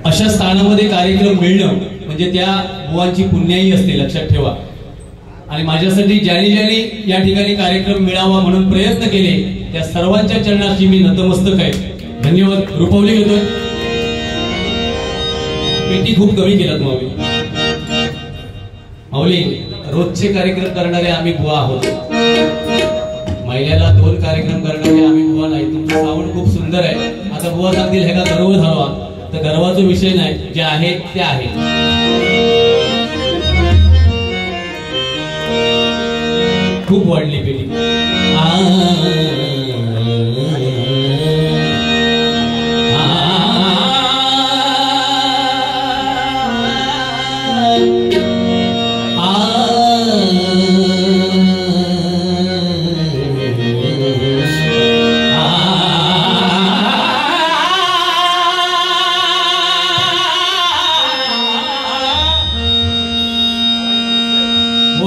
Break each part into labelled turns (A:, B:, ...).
A: अशा स्थानामध्ये कार्यक्रम मिळणं म्हणजे त्या बुवांची पुण्याई असते, लक्षात ठेवा. आणि माझ्यासाठी ज्यांनी ज्यांनी या ठिकाणी कार्यक्रम मिळावा म्हणून प्रयत्न केले त्या सर्वांच्या चरणाशी मी नतमस्तक आहे. धन्यवाद. रुपवली घेतोय. पेटी खूप कमी केलात माऊली. माऊली, रोजचे कार्यक्रम करणारे आम्ही बुवा आहोत, महिन्याला 2 कार्यक्रम करणारे आम्ही बुवा नाही. तुमचं सावड खूप सुंदर आहे. आता बुवा सांगतील हे का गर्व झाला, तर गर्वाचा विषय नाही, जे आहे ते आहे. खूप वाढली पेटी.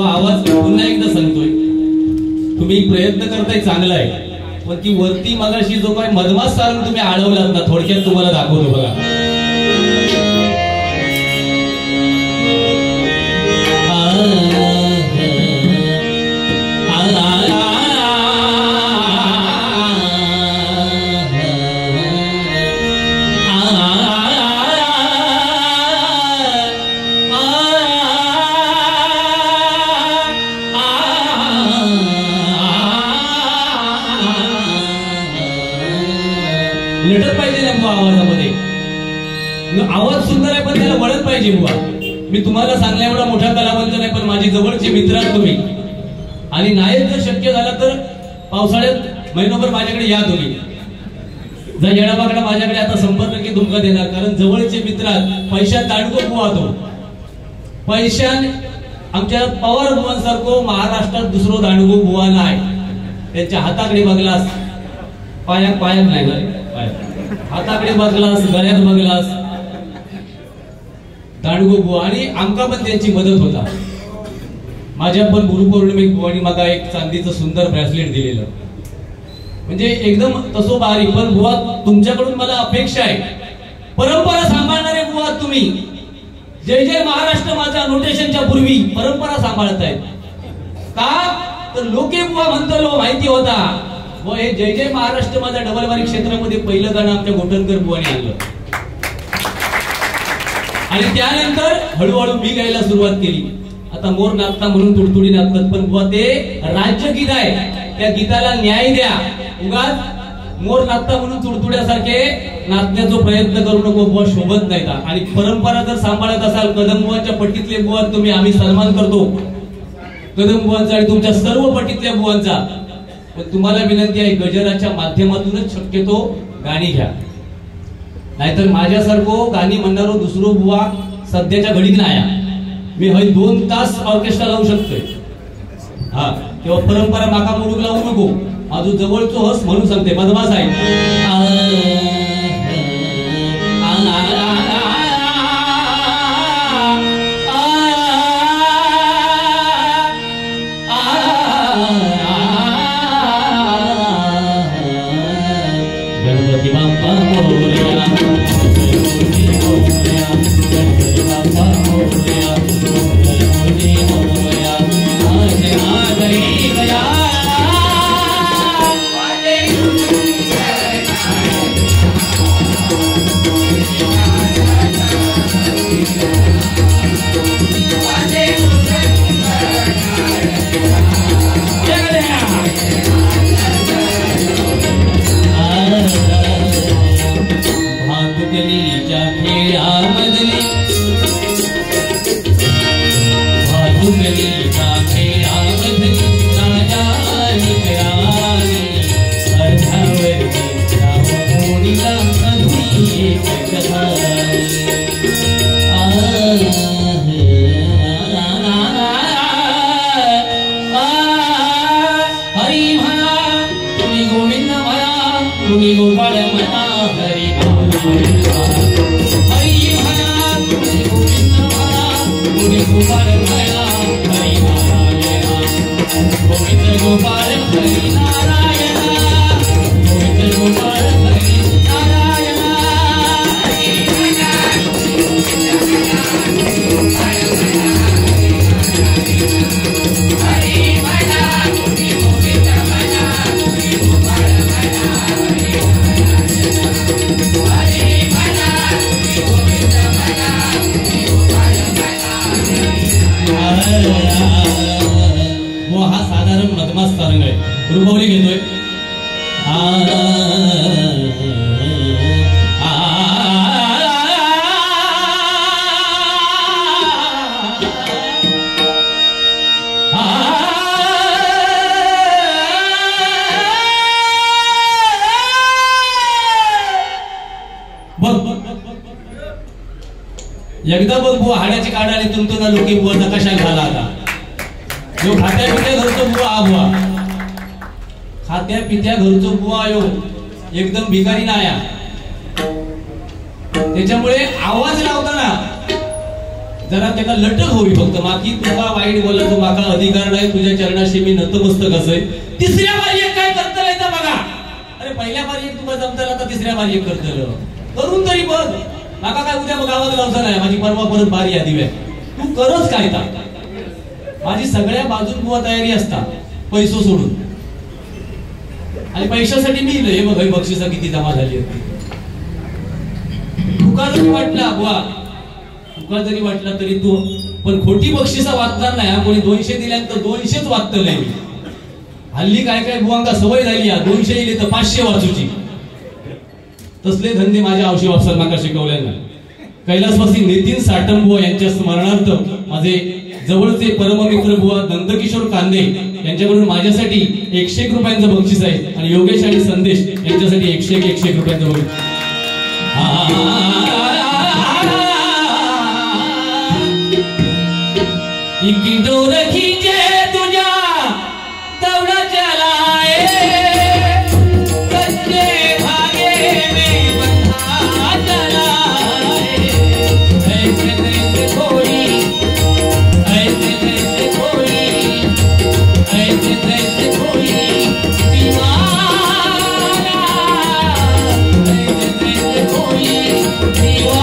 A: आवाज पुन्हा एकदा सांगतोय, तुम्ही प्रयत्न करताय चांगला आहे, पण ती वरती मगाशी जो काय मधमास चालून तुम्ही अडवलात ना, थोडक्यात तुम्हाला दाखवतो बघा. नटत पाहिजे ना आवाजामध्ये. आवाज सुंदर आहे पण त्याला वळत पाहिजे बुवा. मी तुम्हाला सांगण्या एवढा मोठा कलावंत नाही, पण माझी जवळचे मित्र आहात तुम्ही. आणि नायक जर शक्य झालं तर पावसाळ्यात महिनोभर माझ्याकडे या तुम्ही. जर येणाबाकडे माझ्याकडे आता संपर्क की तुमका देणार, कारण जवळचे मित्र आहात. पैशात दांडगो बुवा तो. पैशान आमच्या पवार बुवांसारखो महाराष्ट्रात दुसरो दांडगो बुवा नाही. त्यांच्या हाताकडे बघलास, पायात नाही ना, हाताकडे बघलास, गळ्यात बघलास, दांडगो बुवा. आणि आमका पण त्यांची मदत होता. माझ्या पण गुरुपौर्णिमेक बुवानी मला एक चांदीचं सुंदर ब्रेसलेट दिलेलं, म्हणजे एकदम तसो बारीक. पण बुवा तुमच्याकडून मला अपेक्षा आहे, परंपरा सांभाळणारे बुवा तुम्ही. जय जय महाराष्ट्र माझ्या नोटेशनच्या पूर्वी परंपरा सांभाळतायत का, तर लोके बुवा म्हणतो माहिती होता. व हे जय जय महाराष्ट्र माझ्या डबलबारी क्षेत्रामध्ये पहिलं गाणं आमच्या गोटणकर बुवाने आणलं. आणि त्यानंतर हळूहळू मी गायला सुरुवात केली. आता मोर नाचता म्हणून तुडतुडी नाचतात, पण बुवा ते राज्यगीत आहे, त्या गीताला न्याय द्या. उगाच मोर नाचता म्हणून तुडतुड्यासारखे नाचण्याचा प्रयत्न करू नको बुवा, शोभत नाही. आणि परंपरा जर सांभाळत असाल, कदम बुवांच्या पट्टीतले बुवा तुम्ही, आम्ही सन्मान करतो कदम बुवांचा आणि तुमच्या सर्व पट्टीतल्या बुवांचा. पण तुम्हाला विनंती आहे, गजराच्या माध्यमातूनच शक्यतो गाणी घ्या, नाहीतर माझ्यासारखं गाणी म्हणणारो दुसरो बुवा सध्याच्या घडीत नाही. मी 2 तास ऑर्केस्ट्रा लावू शकतोय. हा, तेव्हा परंपरा माका मुडूक लावू नको. माझं जवळचो हस म्हणून सांगते, मधमास आहे. रुपवली घेतोय. एकदा बघ बुवा हाड्याची काढाली तुमतुना लोकी बुवाचा कशा झाला आता. यो खात्या पित्या घरचो बुवा हा बुवा खात्या पित्या घरचो बुवा यो एकदम भिकारी नाया. त्याच्यामुळे आवाज लावताना जरा त्याला लटक होई फक्त. माकी तुका वाईट बोलायचो माका अधिकार नाही, तुझ्या चरणाशी मी नतमस्तक असे. तिसऱ्या बारी एक काय करता येतं बघा. अरे पहिल्या बारी एक तुका जमताला आता तिसऱ्या बारी एक करतलं करून तरी बघ. माका काय उद्या गावात लावचा नाही, माझी परवा परत बारी आधी वे तू करच काय ता. माझी सगळ्या बाजून बुवा तयारी असता पैसो सोडून. आणि पैशासाठी मी हे बघ बक्षिसा किती जमा झाली होती. तुका जरी वाटला बुवा तुका जरी वाटला तरी तू पण खोटी बक्षिसा वाचणार नाही. कोणी 200 दिल्यानंतर 200च वाचतलंय. हल्ली काय काय बुवांका सवय झाली 200 दिले तर 500 वाचूची. तसले धंदे माझ्या औषध वापसात माका शिकवले नाही. कैलासवासी नितीन साटंबुवा यांच्या स्मरणार्थ माझे जवळचे परममित्र बुवा नंदकिशोर कांदे यांच्याकडून माझ्यासाठी 101 रुपयांचं बक्षीस आहे. आणि योगेश आणि संदेश यांच्यासाठी 101 रुपयांचं बक्षीस. तुझ्या दौडाच्या दीवाना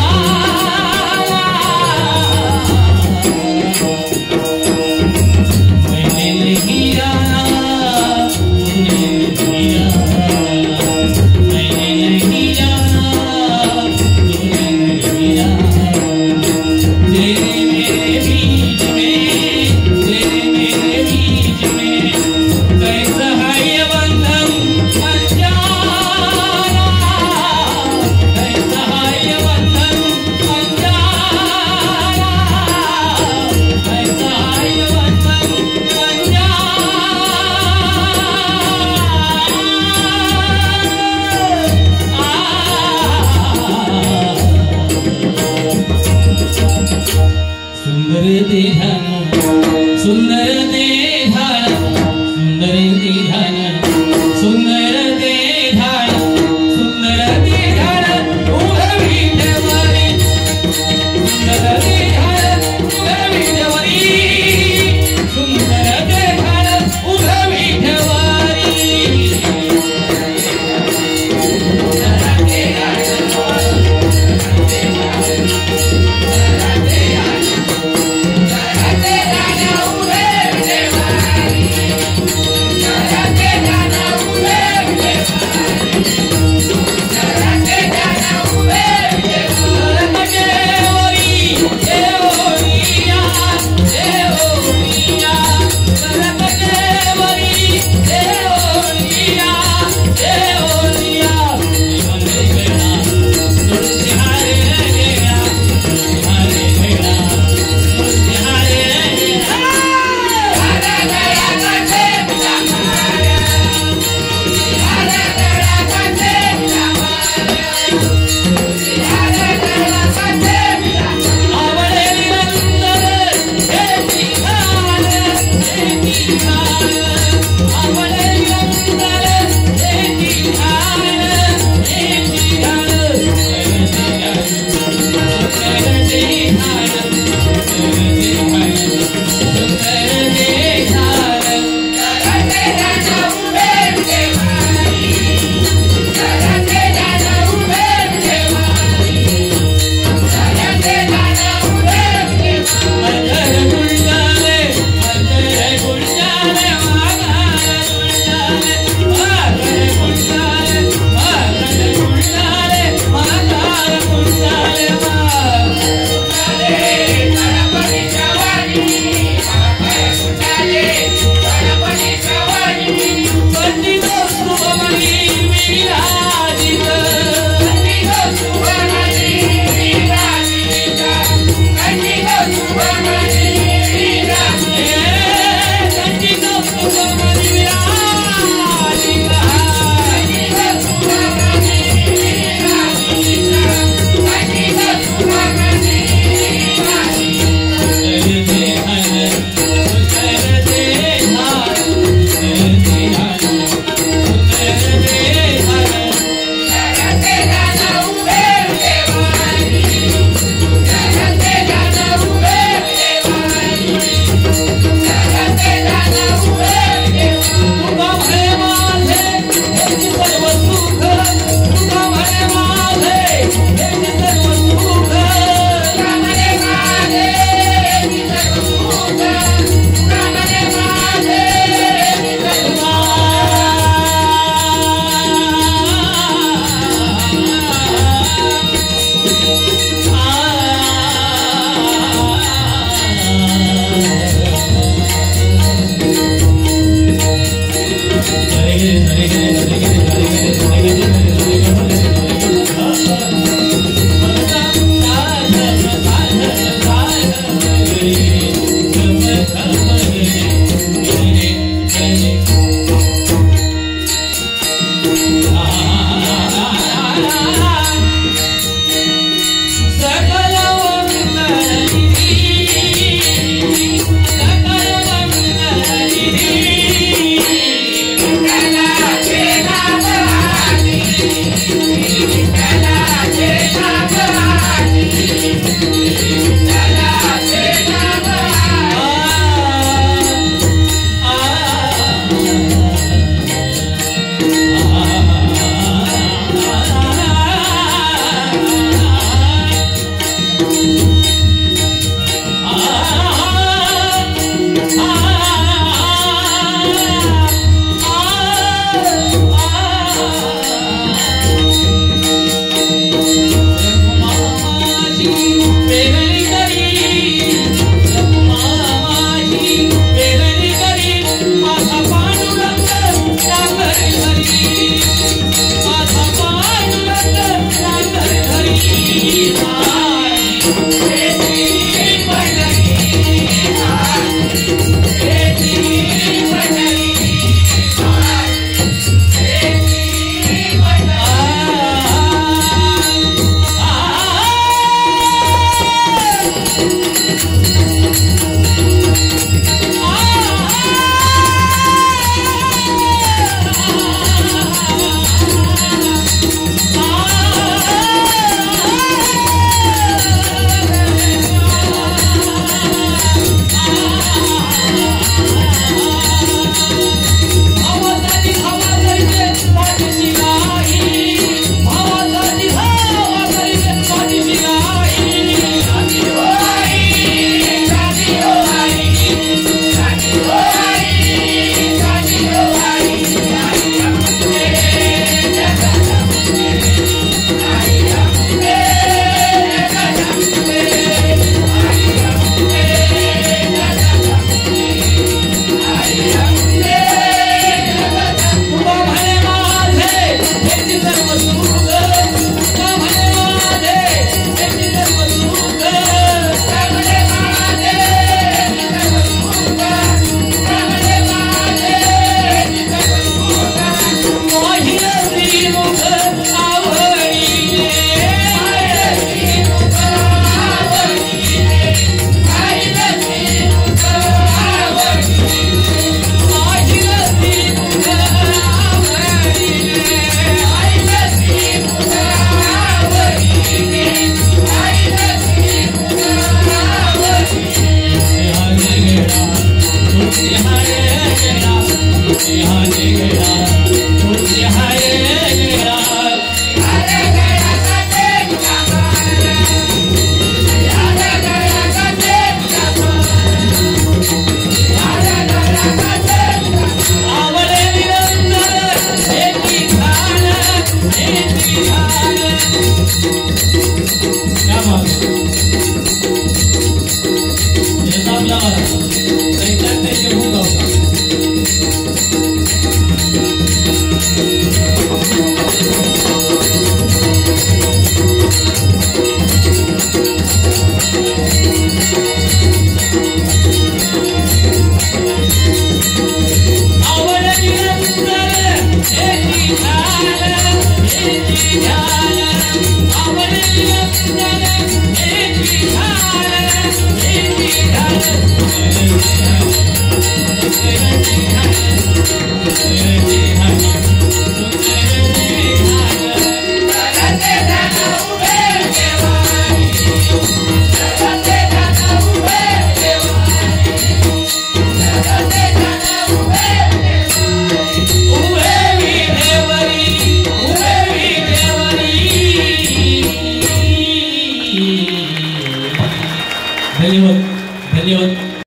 A: धन्यवाद.